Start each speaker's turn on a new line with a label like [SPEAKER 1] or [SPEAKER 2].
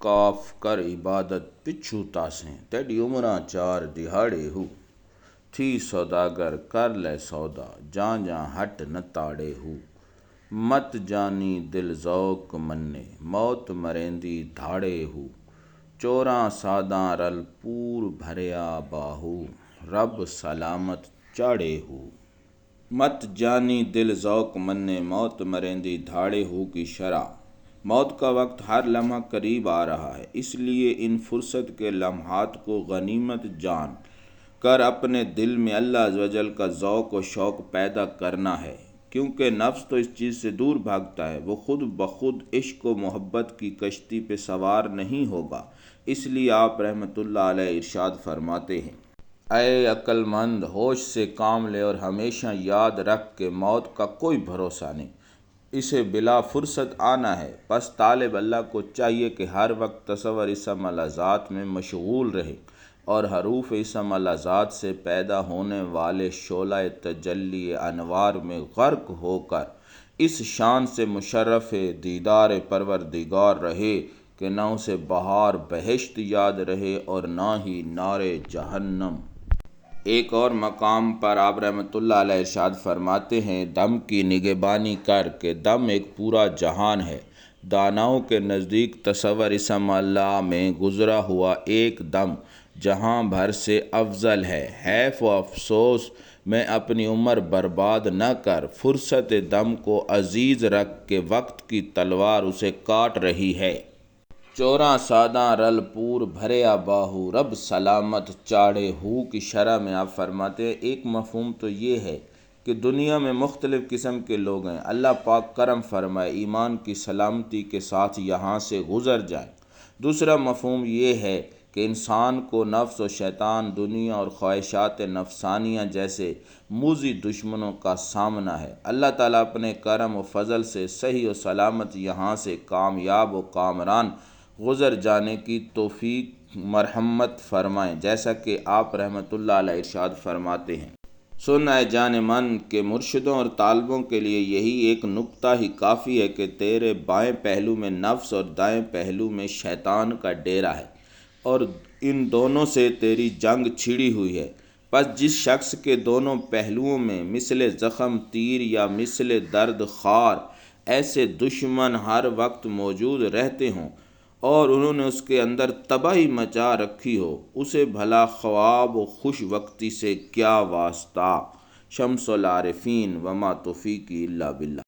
[SPEAKER 1] काफ कर इबादत पिछू तासें, तेरी उमरां चार दिहाड़े हु। थी सौदागर कर ले सौदा, जां जां हट न ताड़े हु। मत जानी दिल ज़ौक मन्ने, मौत मरेंदी धाड़े हु। चोरां सादां रल पूर भरिया बाहू, रब सलामत चाड़े हु। मत जानी दिल ज़ौक मन्ने, मौत मरेंदी धाड़े हु की शरह। मौत का वक्त हर लम्हा करीब आ रहा है, इसलिए इन फुर्सत के लम्हात को गनीमत जान कर अपने दिल में अल्लाह अज़्ज़ व जल का ज़ौक़ व शौक़ पैदा करना है, क्योंकि नफ्स तो इस चीज़ से दूर भागता है, वो खुद बखुद इश्क व मोहब्बत की कश्ती पे सवार नहीं होगा। इसलिए आप रहमतुल्लाह अलैह इरशाद फरमाते हैं, ऐ अक्लमंद होश से काम ले और हमेशा याद रख के मौत का कोई भरोसा नहीं, इसे बिला फुर्सत आना है। बस तालिब अल्लाह को चाहिए कि हर वक्त तसव्वुर इसम अल्लाह ज़ात में मशगूल रहे और हरूफ इसम अल्लाह ज़ात से पैदा होने वाले शोला तजल्ली अनवार में गर्क होकर इस शान से मुशर्रफ दीदार परवरदिगार रहे कि न उसे बहार बहिश्त याद रहे और ना ही नारे जहन्नम। एक और मकाम पर आप रहमतुल्लाह अलैह इरशाद फरमाते हैं, दम की निगहबानी कर के दम एक पूरा जहान है। दानाओं के नज़दीक तसव्वुर इसम अल्लाह में गुज़रा हुआ एक दम जहां भर से अफजल है। हैफ व अफसोस में अपनी उम्र बर्बाद न कर, फुर्सत दम को अजीज़ रख के वक्त की तलवार उसे काट रही है। चोरां सादां रल पूर भरिया बाहू, रब सलामत चाड़े हु की शरह में आप फरमाते हैं, एक मफहूम तो ये है कि दुनिया में मुख्तलिफ़ किस्म के लोग हैं, अल्लाह पाक करम फरमाए ईमान की सलामती के साथ यहाँ से गुज़र जाए। दूसरा मफहूम ये है कि इंसान को नफ्स और शैतान, दुनिया और ख्वाहिशात नफसानियाँ जैसे मूज़ी दुश्मनों का सामना है। अल्लाह ताला अपने करम व फजल से सही और सलामत यहाँ से कामयाब व कामरान गुज़र जाने की तौफीक मरहमत फरमाएँ, जैसा कि आप रहमतुल्लाह अलैह इरशाद फरमाते हैं, सुन ऐ जान मन के मुर्शिदों और तालिबों के लिए यही एक नुक्ता ही काफ़ी है कि तेरे बाएं पहलू में नफ्स और दाएं पहलू में शैतान का डेरा है और इन दोनों से तेरी जंग छिड़ी हुई है। बस जिस शख्स के दोनों पहलुओं में मिसले ज़ख़म तीर या मिसले दर्द खार ऐसे दुश्मन हर वक्त मौजूद रहते हों और उन्होंने उसके अंदर तबाही मचा रखी हो, उसे भला ख्वाब व खुश वक्ती से क्या वास्ता। शम्सुल आरिफीन वमा तौफीकी इल्ला बिल्लाह।